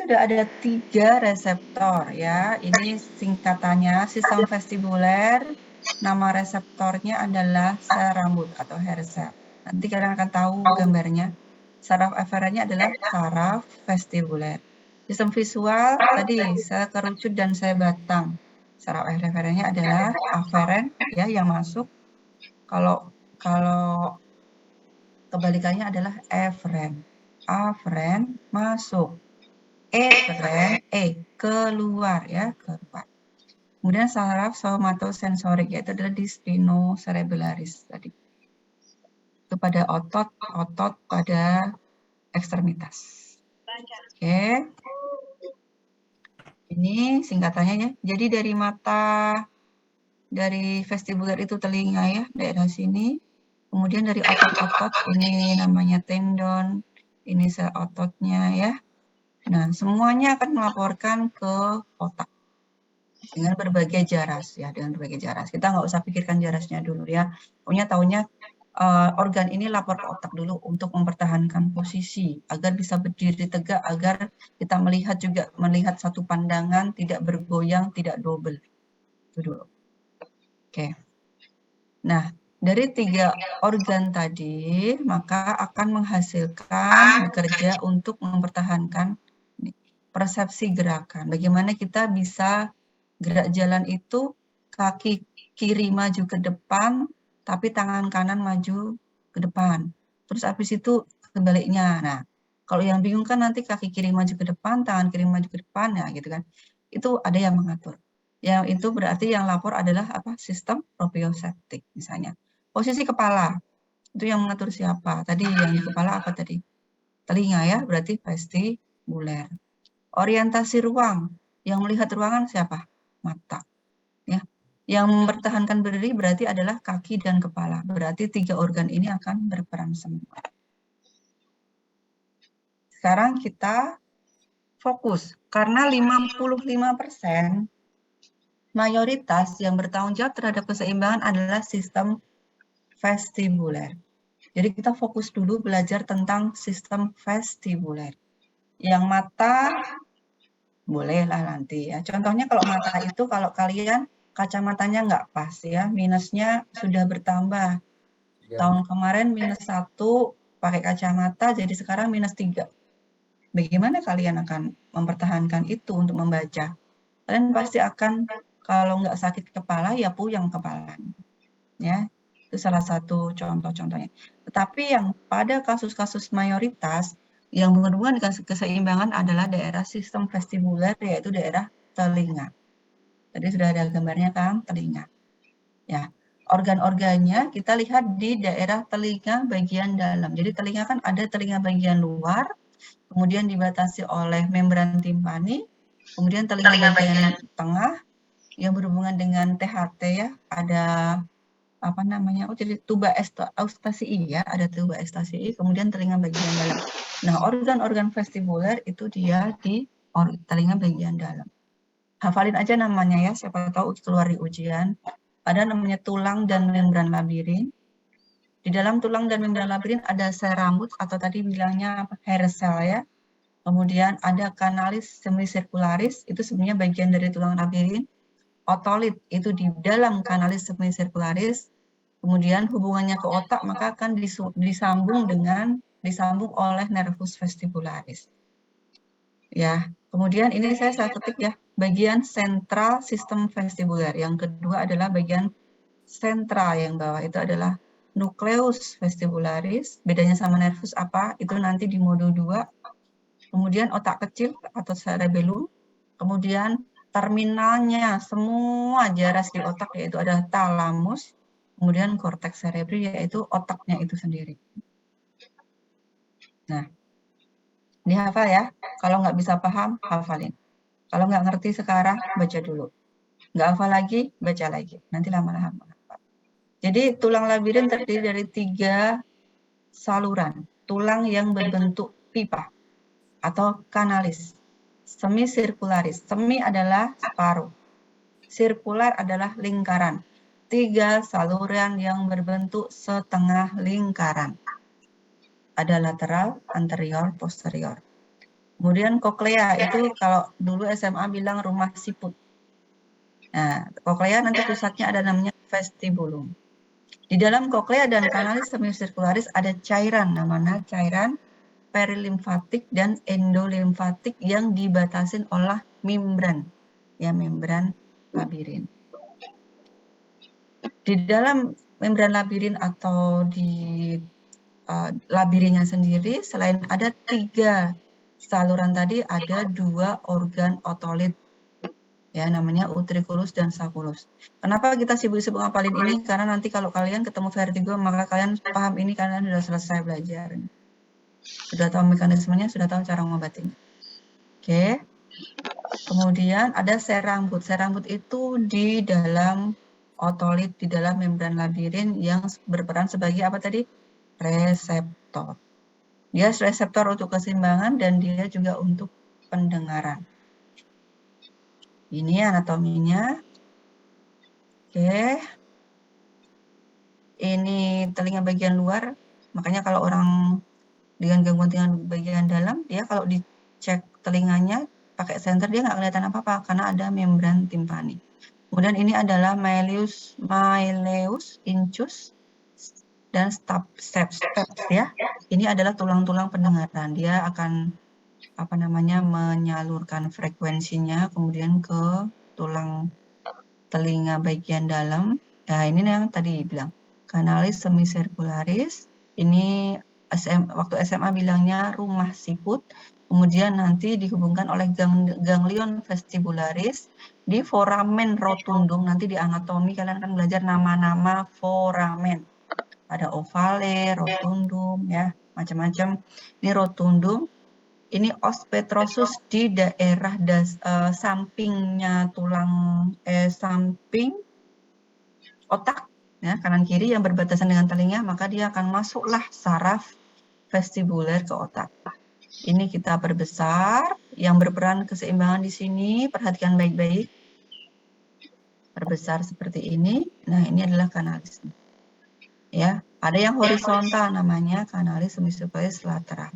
sudah ada 3 reseptor ya. Ini singkatannya sistem vestibuler. Nama reseptornya adalah sel rambut atau hair cell. Nanti kalian akan tahu gambarnya. Saraf aferennya adalah saraf vestibuler. Sistem visual tadi sel kerucut dan sel batang. Saraf aferennya adalah aferen ya yang masuk. Kalau kebalikannya adalah eferen. Aferen masuk. Eferen keluar ya, keluar. Kemudian saraf somatosensorik yaitu adalah di spinocerebellaris tadi. Itu pada otot pada ekstremitas. Oke. Ini singkatannya ya. Jadi dari mata, dari vestibuler itu telinga ya, daerah sini. Kemudian dari otot-otot ini namanya tendon, ini sel ototnya ya. Nah, semuanya akan melaporkan ke otak dengan berbagai jaras ya, dengan berbagai jaras. Kita nggak usah pikirkan jarasnya dulu ya. Pokoknya tahunya organ ini lapor ke otak dulu untuk mempertahankan posisi agar bisa berdiri tegak, agar kita melihat satu pandangan, tidak bergoyang, tidak double. Itu dulu. Oke. Nah, dari 3 organ tadi, maka akan menghasilkan bekerja untuk mempertahankan persepsi gerakan. Bagaimana kita bisa gerak jalan itu kaki kiri maju ke depan, tapi tangan kanan maju ke depan. Terus habis itu sebaliknya. Nah, kalau yang bingung kan nanti kaki kiri maju ke depan, tangan kiri maju ke depan, ya gitu kan. Itu ada yang mengatur. Yang itu berarti yang lapor adalah apa? Sistem proprioseptik misalnya. Posisi kepala, itu yang mengatur siapa? Tadi yang di kepala apa tadi? Telinga ya, berarti vestibuler. Orientasi ruang, yang melihat ruangan siapa? Mata. Ya. Yang mempertahankan berdiri berarti adalah kaki dan kepala. Berarti 3 organ ini akan berperan semua. Sekarang kita fokus. Karena 55% mayoritas yang bertanggung jawab terhadap keseimbangan adalah sistem vestibuler. Jadi kita fokus dulu belajar tentang sistem vestibuler. Yang mata, bolehlah nanti ya. Contohnya kalau mata itu, kalau kalian kacamatanya nggak pas ya, minusnya sudah bertambah. Tahun kemarin -1 pakai kacamata, jadi sekarang -3. Bagaimana kalian akan mempertahankan itu untuk membaca? Kalian pasti akan, kalau nggak sakit kepala, ya puyeng kepala. Ya, itu salah satu contoh-contohnya. Tetapi yang pada kasus-kasus mayoritas, yang berhubungan dengan keseimbangan adalah daerah sistem vestibuler, yaitu daerah telinga. Tadi sudah ada gambarnya kan, telinga. Ya, organ-organnya kita lihat di daerah telinga bagian dalam. Jadi telinga kan ada telinga bagian luar, kemudian dibatasi oleh membran timpani, kemudian telinga bagian tengah yang berhubungan dengan THT ya, ada apa namanya? Jadi tuba eustasii ya, ada tuba eustasii, kemudian telinga bagian dalam. Nah, organ-organ vestibuler itu dia di telinga bagian dalam. Hafalin aja namanya ya, siapa tahu keluar di ujian. Ada namanya tulang dan membran labirin. Di dalam tulang dan membran labirin ada sel rambut atau tadi bilangnya hair cell ya. Kemudian ada kanalis semisirkularis, itu sebenarnya bagian dari tulang labirin. Otolit itu di dalam kanalis semisirkularis. Kemudian hubungannya ke otak maka akan disambung oleh nervus vestibularis. Ya, kemudian ini saya ketik ya, bagian sentral sistem vestibuler. Yang kedua adalah bagian sentral yang bawah itu adalah nukleus vestibularis. Bedanya sama nervus apa? Itu nanti di modul 2. Kemudian otak kecil atau cerebellum. Kemudian terminalnya semua jaras di otak yaitu ada talamus. Kemudian korteks cerebri yaitu otaknya itu sendiri. Nah, dihafal ya. Kalau nggak bisa paham, hafalin. Kalau nggak ngerti sekarang, baca dulu. Nggak hafal lagi, baca lagi. Nanti lama-lama hafal. Jadi tulang labirin terdiri dari 3 saluran. Tulang yang berbentuk pipa atau kanalis. Semisirkularis. Semi adalah separuh. Sirkular adalah lingkaran. 3 saluran yang berbentuk setengah lingkaran. Ada lateral, anterior, posterior. Kemudian koklea itu kalau dulu SMA bilang rumah siput. Nah, koklea nanti pusatnya ada namanya vestibulum. Di dalam koklea dan kanalis semisirkularis ada cairan, namanya cairan perilimfatik dan endolimfatik yang dibatasin oleh membran, ya membran labirin. Di dalam membran labirin atau di labirinnya sendiri, selain ada 3 saluran tadi, ada 2 organ otolit, ya namanya utriculus dan sacculus. Kenapa kita sibuk-sibuk ngapalin ini? Karena nanti kalau kalian ketemu vertigo, maka kalian paham ini, kalian sudah selesai belajar. Sudah tahu mekanismenya, sudah tahu cara ngobatin. Oke. Kemudian ada sel rambut. Sel rambut itu di dalam otolit, di dalam membran labirin yang berperan sebagai apa tadi? Reseptor. Dia reseptor untuk keseimbangan dan dia juga untuk pendengaran. Ini anatominya. Oke. Ini telinga bagian luar. Makanya kalau orang dengan gangguan telinga bagian dalam, dia kalau dicek telinganya pakai senter dia nggak kelihatan apa-apa karena ada membran timpani. Kemudian ini adalah Myleus incus dan steps ya. Ini adalah tulang-tulang pendengaran. Dia akan menyalurkan frekuensinya kemudian ke tulang telinga bagian dalam. Nah, ini yang tadi bilang kanalis semisirkularis. Ini waktu SMA bilangnya rumah siput. Kemudian nanti dihubungkan oleh ganglion vestibularis di foramen rotundum. Nanti di anatomi kalian akan belajar nama-nama foramen. Ada ovale, rotundum, ya macam-macam. Ini rotundum. Ini os petrosus di daerah sampingnya tulang samping otak, ya kanan kiri yang berbatasan dengan telinga, maka dia akan masuklah saraf vestibuler ke otak. Ini kita perbesar, yang berperan keseimbangan di sini, perhatikan baik-baik. Perbesar seperti ini. Nah, ini adalah kanalis. Ya, ada yang horizontal namanya kanalis semisirkularis lateral.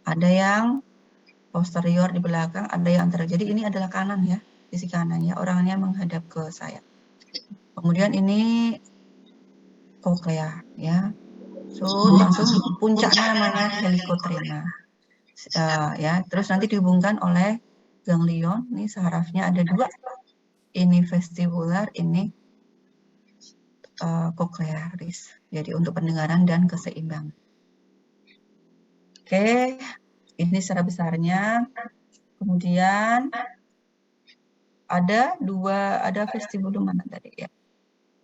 Ada yang posterior di belakang, ada yang anterior. Jadi ini adalah kanan ya, sisi kanan ya, orangnya menghadap ke saya. Kemudian ini koklea ya. Langsung puncaknya namanya helikotrema. Ya, terus nanti dihubungkan oleh ganglion. Ini sarafnya ada 2. Ini vestibular, ini koklearis. Jadi untuk pendengaran dan keseimbangan. Oke, ini secara besarnya. Kemudian ada vestibulum mana tadi ya?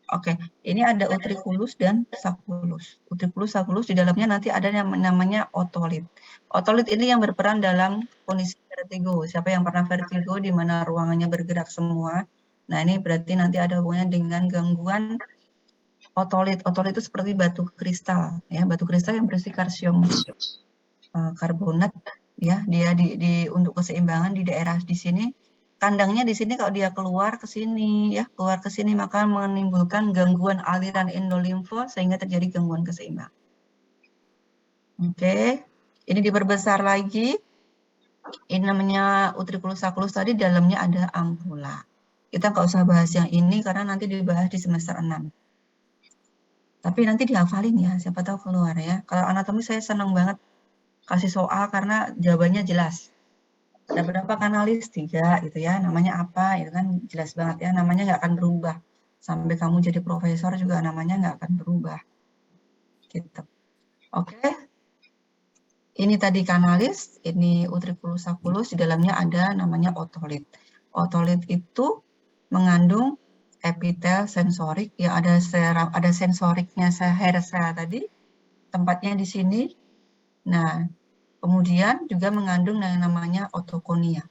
Oke, ini ada utriculus dan sacculus. Utriculus, sacculus di dalamnya nanti ada yang namanya otolit. Otolit ini yang berperan dalam kondisi vertigo. Siapa yang pernah vertigo di mana ruangannya bergerak semua? Nah, ini berarti nanti ada hubungannya dengan gangguan otolit. Otolit itu seperti batu kristal, ya, batu kristal yang berisi kalsium karbonat, ya. Dia untuk keseimbangan di daerah di sini. Kandangnya di sini kalau dia keluar ke sini, ya, keluar ke sini maka menimbulkan gangguan aliran endolimfa sehingga terjadi gangguan keseimbangan. Oke, ini diperbesar lagi. Ini namanya utriculus sacculus tadi, dalamnya ada ampula. Kita nggak usah bahas yang ini karena nanti dibahas di semester 6. Tapi nanti dihafalin ya, siapa tahu keluar ya. Kalau anatomi saya senang banget kasih soal karena jawabannya jelas. Ada berapa kanalis? 3 gitu ya. Namanya apa? Itu kan jelas banget ya. Namanya nggak akan berubah. Sampai kamu jadi profesor juga namanya nggak akan berubah. Gitu. Oke. Ini tadi kanalis, ini utriculus sacculus, di dalamnya ada namanya otolit. Otolit itu mengandung epitel sensorik, ya ada sensoriknya hair cell tadi, tempatnya di sini. Nah, kemudian juga mengandung yang namanya otokonia.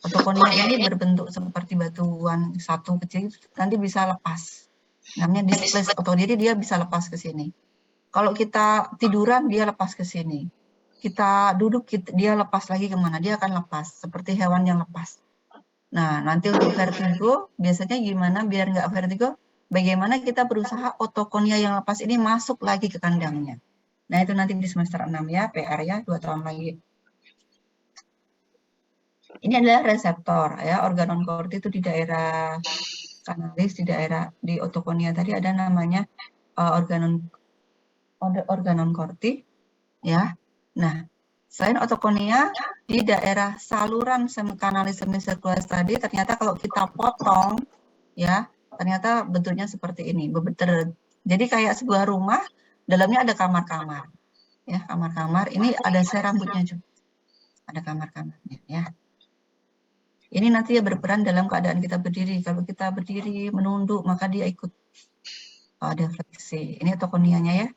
Otokonia ini berbentuk seperti batuan satu kecil, nanti bisa lepas. Namanya displaced otot, jadi dia bisa lepas ke sini. Kalau kita tiduran, dia lepas ke sini. Kita duduk, dia lepas lagi kemana? Dia akan lepas, seperti hewan yang lepas. Nah, nanti untuk vertigo, biasanya gimana biar nggak vertigo? Bagaimana kita berusaha otokonia yang lepas ini masuk lagi ke kandangnya. Nah, itu nanti di semester 6 ya, PR ya, 2 tahun lagi. Ini adalah reseptor ya, organon korti itu di daerah kanalis, di daerah di otokonia tadi ada namanya organon korti ya. Nah, selain otokonia di daerah saluran kanalis semisirkularis tadi ternyata kalau kita potong ya, ternyata bentuknya seperti ini. Jadi kayak sebuah rumah, dalamnya ada kamar-kamar. Ya, kamar-kamar. Ini ada rambutnya juga. Ada kamar-kamarnya ya. Ini nanti ya berperan dalam keadaan kita berdiri. Kalau kita berdiri menunduk, maka dia ikut ada fleksi. Ini otokonianya ya.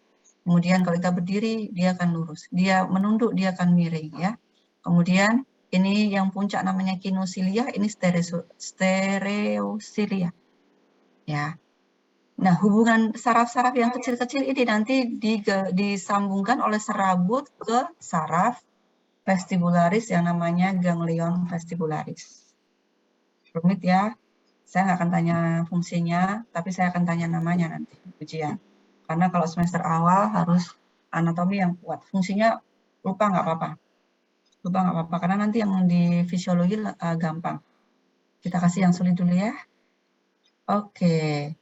Kemudian kalau kita berdiri, dia akan lurus. Dia menunduk, dia akan miring ya. Kemudian ini yang puncak namanya kinosilia, ini stereosilia. Ya. Nah, hubungan saraf-saraf yang kecil-kecil ini nanti disambungkan oleh serabut ke saraf vestibularis yang namanya ganglion vestibularis. Rumit ya, saya nggak akan tanya fungsinya, tapi saya akan tanya namanya nanti ujian. Karena kalau semester awal harus anatomi yang kuat. Fungsinya lupa nggak apa-apa. Lupa nggak apa-apa, karena nanti yang di fisiologi gampang. Kita kasih yang sulit dulu ya. Oke.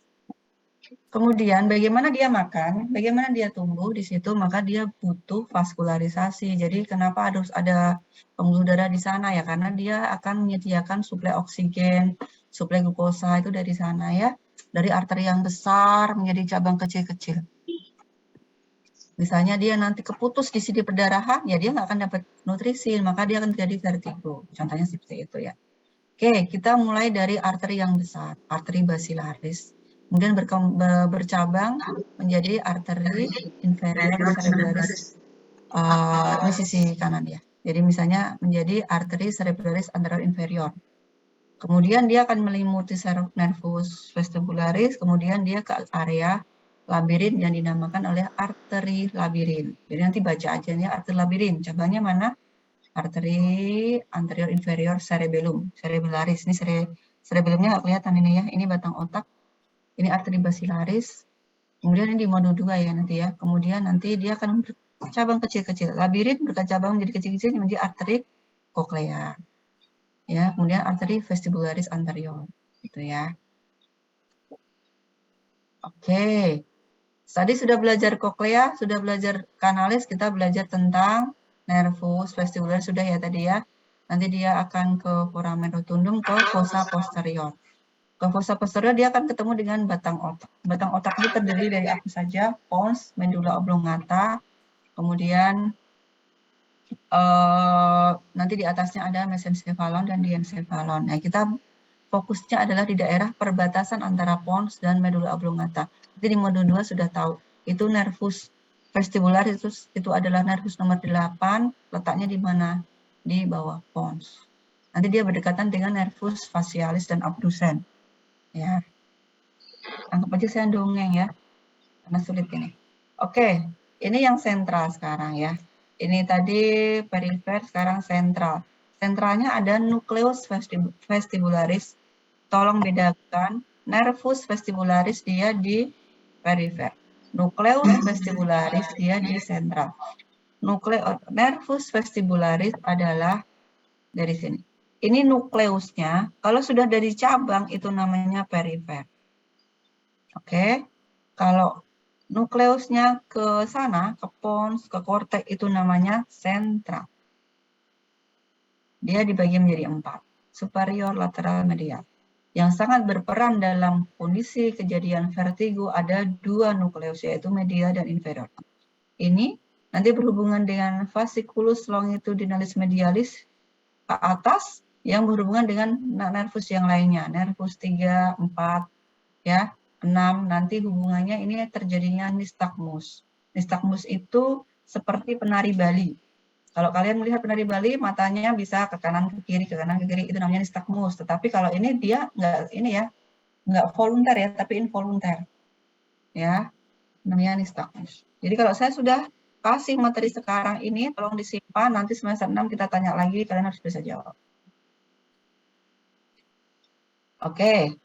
Kemudian bagaimana dia makan, bagaimana dia tumbuh di situ, maka dia butuh vaskularisasi. Jadi kenapa harus ada pembuluh darah di sana ya? Karena dia akan menyediakan suplai oksigen, suplai glukosa itu dari sana ya. Dari arteri yang besar menjadi cabang kecil-kecil. Misalnya dia nanti keputus di sini perdarahan, ya dia nggak akan dapat nutrisi, maka dia akan terjadi vertigo. Contohnya seperti itu ya. Oke, kita mulai dari arteri yang besar, arteri basilaris. Kemudian bercabang menjadi arteri inferior cerebralis. Ini sisi kanan ya. Jadi misalnya menjadi arteri cerebralis anterior inferior. Kemudian dia akan melimuti nervus vestibularis, kemudian dia ke area labirin yang dinamakan oleh arteri labirin. Jadi nanti baca aja ya, arteri labirin. Cabangnya mana? Arteri anterior inferior cerebellum, cerebellaris. Ini cerebellumnya nggak kelihatan ini ya. Ini batang otak. Ini arteri basilaris. Kemudian ini di mode 2 ya nanti ya. Kemudian nanti dia akan bercabang kecil-kecil. Labirin bercabang menjadi kecil-kecil menjadi arteri koklea. Ya, kemudian arteri vestibularis anterior. Gitu ya. Oke. Tadi sudah belajar koklea, sudah belajar kanalis, kita belajar tentang nervus vestibularis sudah ya tadi ya. Nanti dia akan ke foramen rotundum, ke fossa posterior. Ke fossa posterior dia akan ketemu dengan batang otak. Batang otak itu terdiri dari apa saja? Pons, medulla oblongata, kemudian nanti di atasnya ada mesencephalon dan diencephalon. Nah, kita fokusnya adalah di daerah perbatasan antara pons dan medulla oblongata. Jadi di mode 2 sudah tahu, itu nervus vestibularis itu adalah nervus nomor 8, letaknya di mana? Di bawah pons. Nanti dia berdekatan dengan nervus facialis dan abdusen. Ya. Anggap aja saya dongeng ya, karena sulit ini. Oke, ini yang sentral sekarang ya. Ini tadi perifer, sekarang sentral. Sentralnya ada nukleus vestibularis. Tolong bedakan, nervus vestibularis dia di perifer. Nukleus vestibularis dia di sentral. Nervus vestibularis adalah dari sini. Ini nukleusnya, kalau sudah dari cabang itu namanya perifer. Oke, kalau nukleusnya ke sana, ke pons, ke korteks itu namanya sentral. Dia dibagi menjadi 4, superior, lateral, medial. Yang sangat berperan dalam kondisi kejadian vertigo ada 2 nukleus, yaitu medial dan inferior. Ini nanti berhubungan dengan fasciculus longitudinalis medialis ke atas yang berhubungan dengan nervus yang lainnya, nervus 3, 4, ya. 6, nanti hubungannya ini terjadinya nistagmus. Nistagmus itu seperti penari Bali. Kalau kalian melihat penari Bali, matanya bisa ke kanan ke kiri, itu namanya nistagmus. Tetapi kalau ini dia nggak volunter ya, tapi involunter. Ya, namanya nistagmus. Jadi kalau saya sudah kasih materi sekarang ini, tolong disimpan, nanti semester 6 kita tanya lagi, kalian harus bisa jawab. Oke.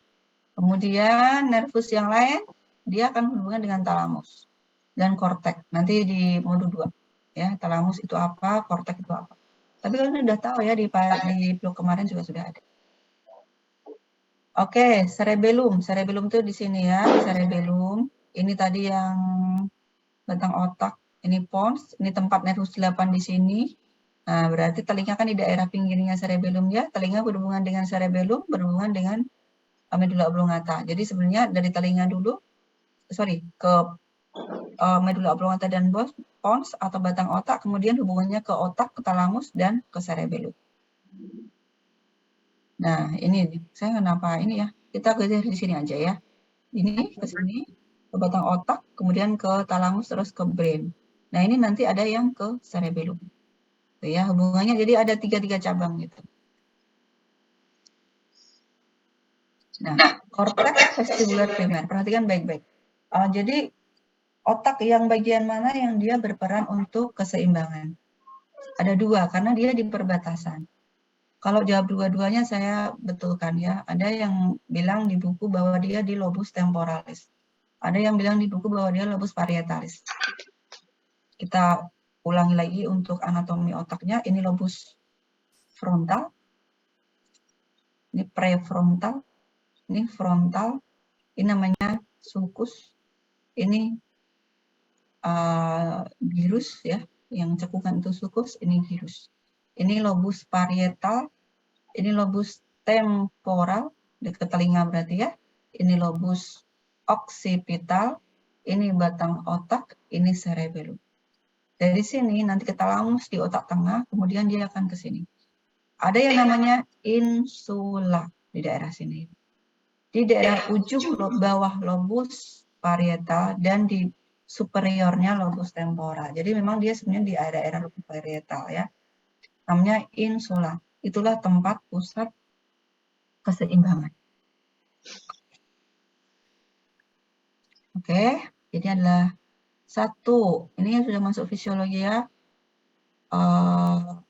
Kemudian nervus yang lain, dia akan berhubungan dengan talamus dan korteks. Nanti di mode 2. Ya, talamus itu apa, korteks itu apa. Tapi kalian udah tahu ya di blog kemarin juga sudah ada. Oke, cerebellum. Cerebellum itu di sini ya, cerebellum. Ini tadi yang batang otak, ini pons, ini tempat nervus 8 di sini. Nah, berarti telinga kan di daerah pinggirnya cerebellum ya. Telinga berhubungan dengan cerebellum, berhubungan dengan medulla oblongata. Jadi sebenarnya dari telinga dulu, ke medulla oblongata dan pons atau batang otak, kemudian hubungannya ke otak, ke talamus, dan ke cerebellum. Nah, ini saya kenapa ini ya? Kita dari di sini aja ya. Ini ke sini, ke batang otak, kemudian ke talamus, terus ke brain. Nah, ini nanti ada yang ke cerebellum. Tuh ya, hubungannya jadi ada 3 cabang gitu. Nah, korteks vestibular primer. Perhatikan baik-baik. Jadi, otak yang bagian mana yang dia berperan untuk keseimbangan? Ada 2, karena dia di perbatasan. Kalau jawab dua-duanya saya betulkan ya. Ada yang bilang di buku bahwa dia di lobus temporalis. Ada yang bilang di buku bahwa dia lobus parietalis. Kita ulangi lagi untuk anatomi otaknya. Ini lobus frontal. Ini prefrontal. Ini frontal. Ini namanya sulcus. Ini gyrus ya. Yang cekungan itu sulcus. Ini gyrus. Ini lobus parietal. Ini lobus temporal, dekat telinga berarti ya. Ini lobus occipital, ini batang otak, ini cerebellum. Dari sini nanti ke talamus di otak tengah, kemudian dia akan ke sini. Ada yang namanya insula di daerah sini. Di daerah ujung bawah lobus parietal dan di superiornya lobus temporal. Jadi memang dia sebenarnya di daerah lobus parietal ya. Namanya insula. Itulah tempat pusat keseimbangan. Oke, ini adalah 1. Ini yang sudah masuk fisiologi ya.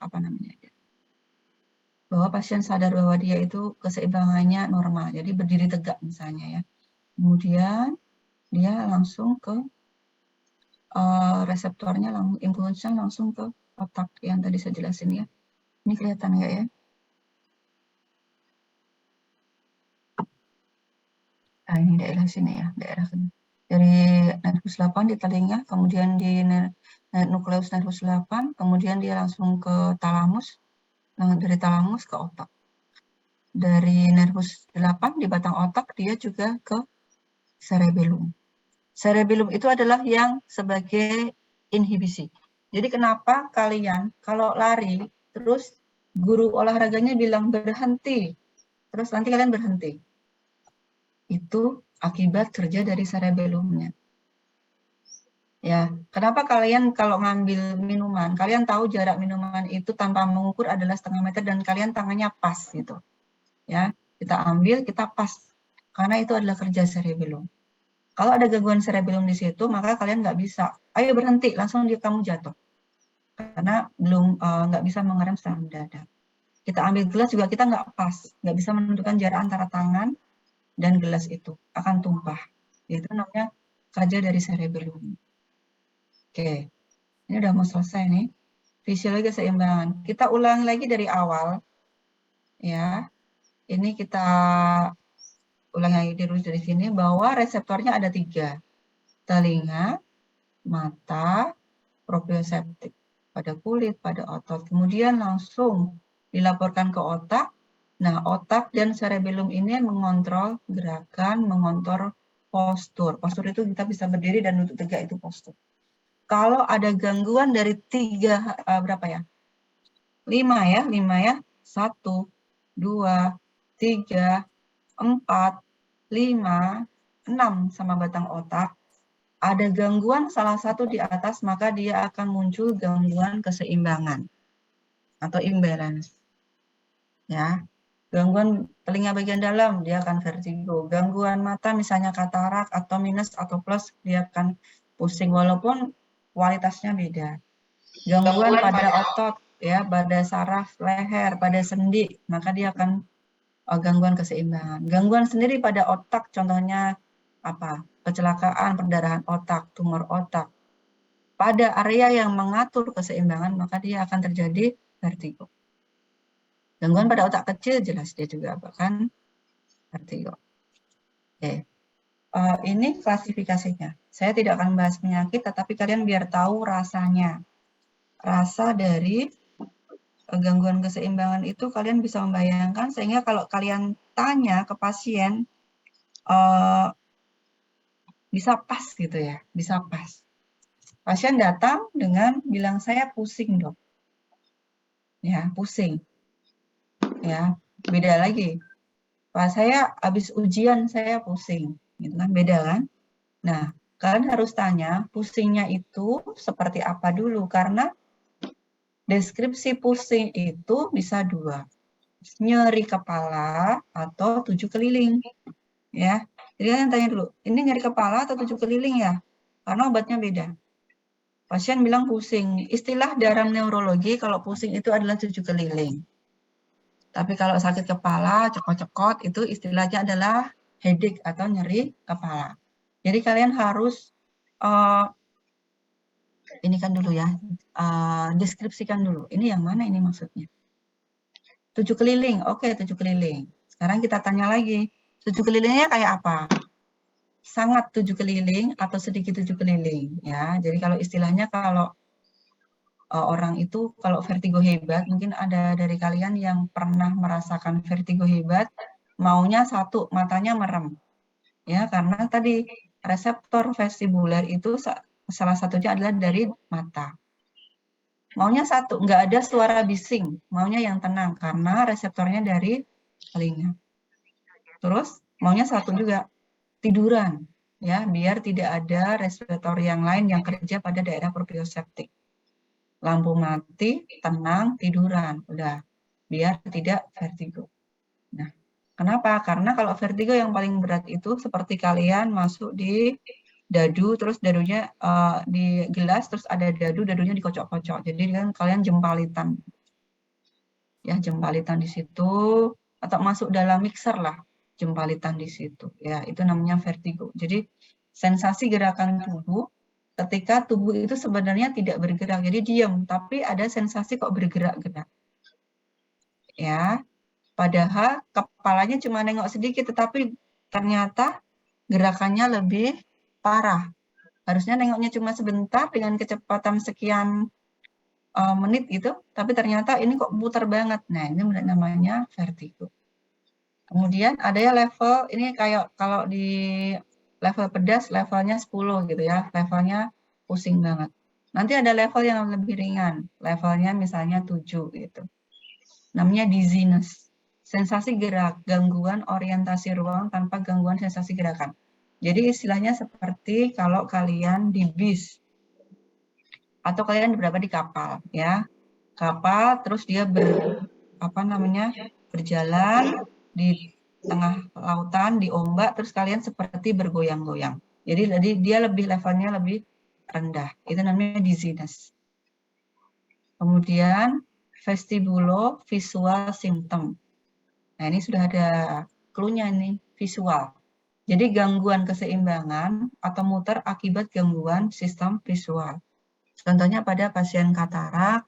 Apa namanya? Bahwa pasien sadar bahwa dia itu keseimbangannya normal. Jadi berdiri tegak misalnya ya. Kemudian dia langsung ke reseptornya, impulsnya langsung ke otak yang tadi saya jelasin ya. Ini kelihatan nggak ya? Nah, ini daerah sini ya, daerah sini. Dari nervus 8 di telinga, kemudian di nukleus nervus 8, kemudian dia langsung ke talamus, dari talamus ke otak. Dari nervus 8 di batang otak, dia juga ke cerebellum. Cerebellum itu adalah yang sebagai inhibisi. Jadi kenapa kalian kalau lari, terus guru olahraganya bilang berhenti, terus nanti kalian berhenti. Itu akibat kerja dari cerebellumnya. Ya, kenapa kalian kalau ngambil minuman, kalian tahu jarak minuman itu tanpa mengukur adalah 1/2 meter dan kalian tangannya pas gitu. Ya, kita ambil, kita pas. Karena itu adalah kerja cerebellum. Kalau ada gangguan cerebellum di situ, maka kalian nggak bisa. Ayo berhenti, langsung kamu jatuh. Karena nggak bisa mengerem secara mendadak. Kita ambil gelas juga kita nggak pas, nggak bisa menentukan jarak antara tangan dan gelas itu akan tumpah. Itu namanya kerja dari cerebellum. Oke, ini udah mau selesai nih. Fisiologi keseimbangan. Kita ulang lagi dari awal. Ya, ini kita ulang lagi dari sini bahwa reseptornya ada 3. Telinga, mata, proprioseptik. Pada kulit, pada otot. Kemudian langsung dilaporkan ke otak. Nah, otak dan cerebellum ini mengontrol gerakan, mengontrol postur. Postur itu kita bisa berdiri dan duduk tegak, itu postur. Kalau ada gangguan dari 3, berapa ya? 5 ya, 5 ya. 1, 2, 3, 4, 5, 6 sama batang otak. Ada gangguan salah satu di atas, maka dia akan muncul gangguan keseimbangan atau imbalance. Ya. Gangguan telinga bagian dalam, dia akan vertigo. Gangguan mata misalnya katarak atau minus atau plus, dia akan pusing walaupun kualitasnya beda. Gangguan pada otot, ya, pada saraf leher, pada sendi, maka dia akan gangguan keseimbangan. Gangguan sendiri pada otak, contohnya apa? Kecelakaan, perdarahan otak, tumor otak. Pada area yang mengatur keseimbangan, maka dia akan terjadi vertigo. Gangguan pada otak kecil jelas dia juga bahkan vertigo. Oke. Ini klasifikasinya. Saya tidak akan bahas penyakit, tetapi kalian biar tahu rasanya. Rasa dari gangguan keseimbangan itu kalian bisa membayangkan, sehingga kalau kalian tanya ke pasien, bisa pas gitu ya, bisa pas. Pasien datang dengan bilang, saya pusing dok. Ya, pusing. Ya, beda lagi. Pak, saya habis ujian, saya pusing. Gitu kan, beda kan? Nah, kalian harus tanya, pusingnya itu seperti apa dulu, karena deskripsi pusing itu bisa dua, nyeri kepala atau 7 keliling, ya. Jadi kalian tanya dulu, ini nyeri kepala atau 7 keliling ya? Karena obatnya beda. Pasien bilang pusing, istilah dalam neurologi kalau pusing itu adalah 7 keliling. Tapi kalau sakit kepala, cekot-cekot, itu istilahnya adalah headache atau nyeri kepala. Jadi kalian harus ini kan dulu ya, deskripsikan dulu. Ini yang mana ini maksudnya? 7 keliling, oke 7 keliling. Sekarang kita tanya lagi, 7 kelilingnya kayak apa? Sangat 7 keliling atau sedikit 7 keliling ya. Jadi kalau istilahnya kalau orang itu kalau vertigo hebat, mungkin ada dari kalian yang pernah merasakan vertigo hebat, maunya satu, matanya merem. Ya, karena tadi reseptor vestibuler itu salah satunya adalah dari mata. Maunya satu, nggak ada suara bising, maunya yang tenang karena reseptornya dari telinga. Terus maunya satu juga, tiduran, ya, biar tidak ada reseptor yang lain yang kerja pada daerah proprioseptik. Lampu mati, tenang, tiduran, udah, biar tidak vertigo. Nah, kenapa? Karena kalau vertigo yang paling berat itu seperti kalian masuk di dadu, terus dadunya di gelas, terus ada dadu, dadunya dikocok-kocok. Jadi kan kalian jempalitan. Ya, jempalitan di situ, atau masuk dalam mixer lah, jempalitan di situ. Ya, itu namanya vertigo. Jadi, sensasi gerakan tubuh, ketika tubuh itu sebenarnya tidak bergerak, jadi diam, tapi ada sensasi kok bergerak-gerak. Ya, padahal kepalanya cuma nengok sedikit, tetapi ternyata gerakannya lebih parah. Harusnya nengoknya cuma sebentar dengan kecepatan sekian menit gitu, tapi ternyata ini kok muter banget. Nah, ini namanya vertigo. Kemudian ada ya level, ini kayak kalau di level pedas levelnya 10 gitu ya, levelnya pusing banget. Nanti ada level yang lebih ringan, levelnya misalnya 7 gitu. Namanya dizziness. Sensasi gerak, gangguan orientasi ruang tanpa gangguan sensasi gerakan. Jadi istilahnya seperti kalau kalian di bis, atau kalian berada di kapal ya, kapal terus dia berjalan di tengah lautan di ombak, terus kalian seperti bergoyang-goyang. Jadi dia levelnya lebih rendah, itu namanya dizziness. Kemudian vestibulo-visual symptom. Nah, ini sudah ada clue-nya nih, visual. Jadi gangguan keseimbangan atau muter akibat gangguan sistem visual. Contohnya pada pasien katarak,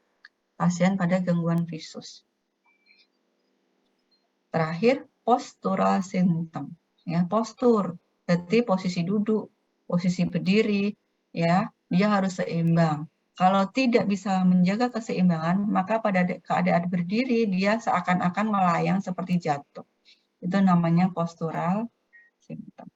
pasien pada gangguan visus. Terakhir, postural symptom. Ya, postur, berarti posisi duduk, posisi berdiri, ya, dia harus seimbang. Kalau tidak bisa menjaga keseimbangan, maka pada keadaan berdiri dia seakan-akan melayang seperti jatuh. Itu namanya postural symptom.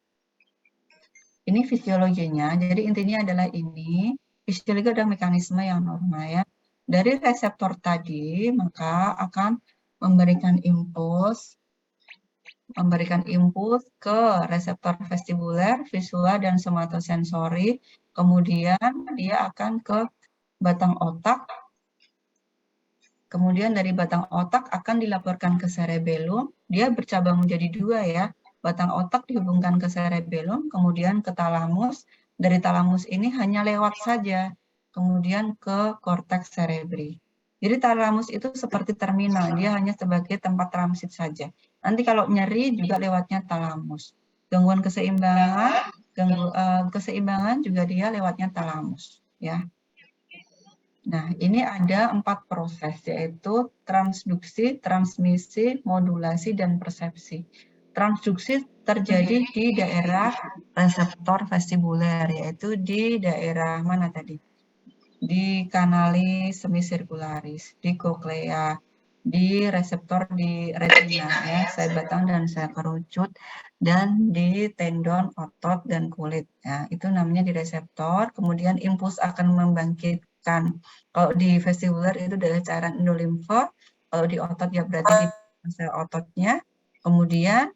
Ini fisiologinya, jadi intinya adalah ini, fisiologi adalah mekanisme yang normal ya. Dari reseptor tadi, maka akan memberikan impuls ke reseptor vestibuler, visual, dan somatosensori. Kemudian dia akan ke batang otak. Kemudian dari batang otak akan dilaporkan ke cerebellum. Dia bercabang menjadi dua ya. Batang otak dihubungkan ke cerebellum, kemudian ke talamus. Dari talamus ini hanya lewat saja, kemudian ke korteks cerebri. Jadi talamus itu seperti terminal, dia hanya sebagai tempat transit saja. Nanti kalau nyeri juga lewatnya talamus. Gangguan keseimbangan juga dia lewatnya talamus. Ya. Nah, ini ada 4 proses, yaitu transduksi, transmisi, modulasi, dan persepsi. Transduksi terjadi di daerah reseptor vestibuler, yaitu di daerah mana tadi? Di kanalis semisirkularis, di koklea, di reseptor di retina, ya, sel batang dan sel kerucut, dan di tendon, otot, dan kulit. Ya, itu namanya di reseptor. Kemudian impuls akan membangkitkan. Kalau di vestibuler itu dari cairan endolimfa, kalau di otot ya berarti di sel ototnya. Kemudian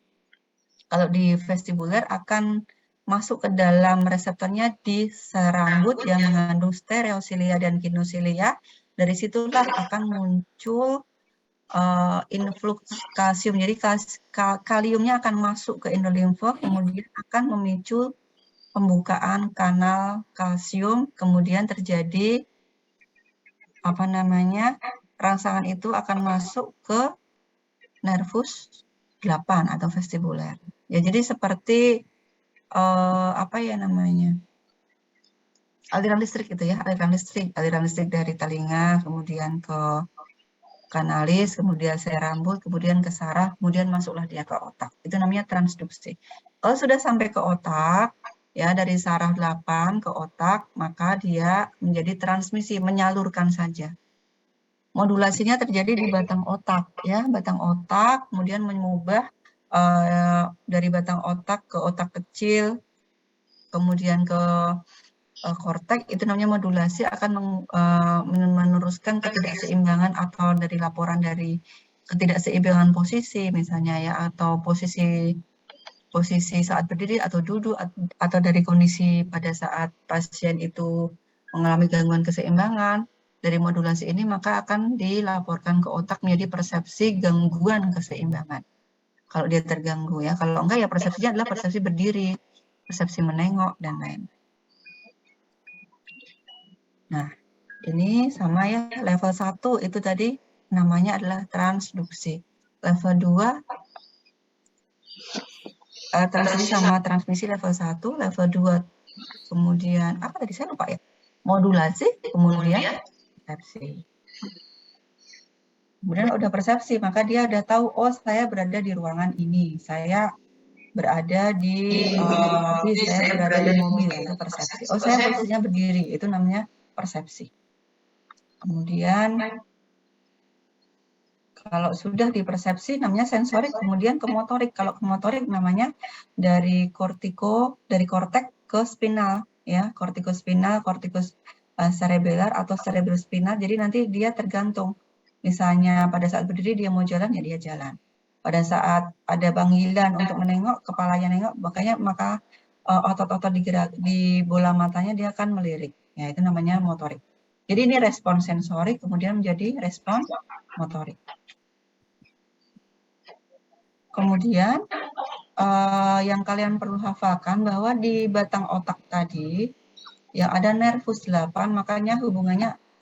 kalau di vestibuler akan masuk ke dalam reseptornya di sel rambut yang mengandung stereosilia dan kinosilia. Dari situlah akan muncul influx kalsium. Jadi kaliumnya akan masuk ke endolimfa, kemudian akan memicu pembukaan kanal kalsium, kemudian terjadi rangsangan itu akan masuk ke nervus 8 atau vestibuler. Ya, jadi seperti aliran listrik gitu ya, aliran listrik dari telinga, kemudian ke kanalis, kemudian sel rambut, kemudian ke saraf, kemudian masuklah dia ke otak. Itu namanya transduksi. Kalau sudah sampai ke otak, ya dari saraf 8 ke otak, maka dia menjadi transmisi, menyalurkan saja. Modulasinya terjadi di batang otak, ya, batang otak, kemudian mengubah dari batang otak ke otak kecil, kemudian ke korteks, itu namanya modulasi, akan meneruskan ketidakseimbangan atau dari laporan dari ketidakseimbangan posisi misalnya ya, atau posisi saat berdiri atau duduk, atau dari kondisi pada saat pasien itu mengalami gangguan keseimbangan. Dari modulasi ini maka akan dilaporkan ke otak menjadi persepsi gangguan keseimbangan. Kalau dia terganggu ya, kalau enggak ya persepsinya adalah persepsi berdiri, persepsi menengok, dan lain. Nah, ini sama ya, level 1 itu tadi namanya adalah transduksi. Level 2, transduksi sama transmisi level 1, level 2, kemudian, apa tadi saya lupa ya? Modulasi, kemudian persepsi. Kemudian udah persepsi, maka dia udah tahu, oh saya berada di ruangan ini, saya berada di bis, saya berada di mobil, itu persepsi. Oh saya posisinya berdiri, itu namanya persepsi. Kemudian kalau sudah di persepsi namanya sensorik, kemudian ke motorik. Kalau ke motorik namanya dari korteks ke spinal, ya, kortikospinal, kortikus cerebellar atau cerebrospinal. Jadi nanti dia tergantung. Misalnya pada saat berdiri dia mau jalan, ya dia jalan. Pada saat ada panggilan untuk menengok, kepalanya nengok, maka otot-otot di bola matanya dia akan melirik. Ya, itu namanya motorik. Jadi ini respon sensorik kemudian menjadi respon motorik. Kemudian yang kalian perlu hafalkan bahwa di batang otak tadi yang ada nervus 8, makanya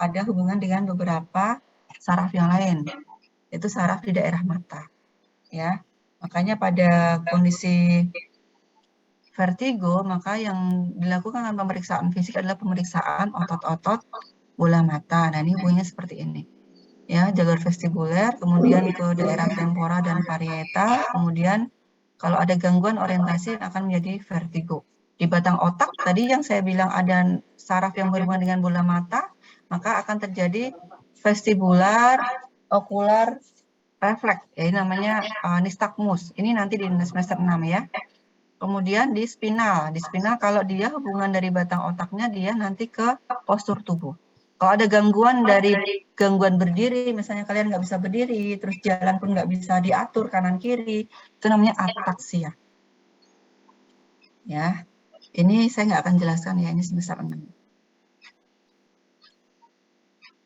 ada hubungan dengan beberapa saraf yang lain, yaitu saraf di daerah mata. Ya, makanya pada kondisi vertigo, maka yang dilakukan pemeriksaan fisik adalah pemeriksaan otot-otot bola mata. Nah, ini hubungannya seperti ini. Ya, jalur vestibuler, kemudian ke daerah tempora dan parietal, kemudian kalau ada gangguan orientasi akan menjadi vertigo. Di batang otak, tadi yang saya bilang ada saraf yang berhubungan dengan bola mata, maka akan terjadi vestibular ocular reflex, ya ini namanya nystagmus. Ini nanti di semester 6 ya. Kemudian di spinal kalau dia hubungan dari batang otaknya, dia nanti ke postur tubuh. Kalau ada gangguan dari gangguan berdiri, misalnya kalian nggak bisa berdiri, terus jalan pun nggak bisa diatur kanan kiri, itu namanya ataksia. Ya, ini saya nggak akan jelaskan ya, ini semester 6.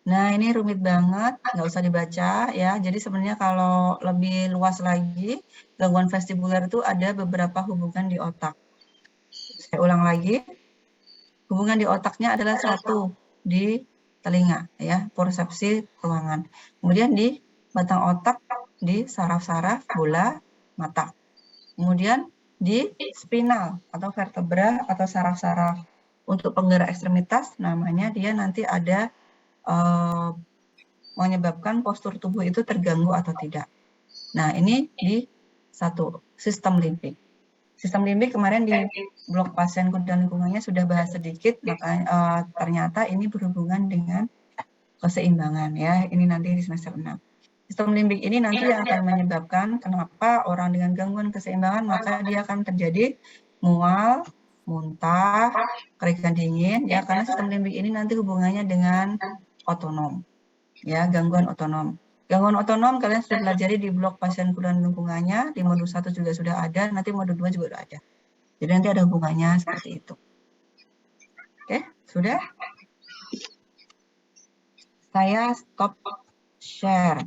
Nah, ini rumit banget, nggak usah dibaca ya. Jadi sebenarnya kalau lebih luas lagi, gangguan vestibuler itu ada beberapa hubungan di otak. Saya ulang lagi, hubungan di otaknya adalah satu di telinga, ya, persepsi ruangan. Kemudian di batang otak, di saraf-saraf bola mata. Kemudian di spinal atau vertebra atau saraf-saraf untuk penggerak ekstremitas, namanya dia nanti ada menyebabkan postur tubuh itu terganggu atau tidak. Nah, ini di satu, sistem limbik. Sistem limbik kemarin di blok pasien dan lingkungannya sudah bahas sedikit, maka ternyata ini berhubungan dengan keseimbangan ya. Ini nanti di semester 6. Sistem limbik ini nanti yang akan menyebabkan kenapa orang dengan gangguan keseimbangan, maka dia akan terjadi mual, muntah, keringat dingin, ya, karena sistem limbik ini nanti hubungannya dengan otonom, ya, gangguan otonom. Gangguan otonom kalian sudah pelajari di blok pasien dan lingkungannya, di modul 1 juga sudah ada, nanti modul 2 juga sudah ada. Jadi nanti ada hubungannya seperti itu. Oke, sudah? Saya stop share.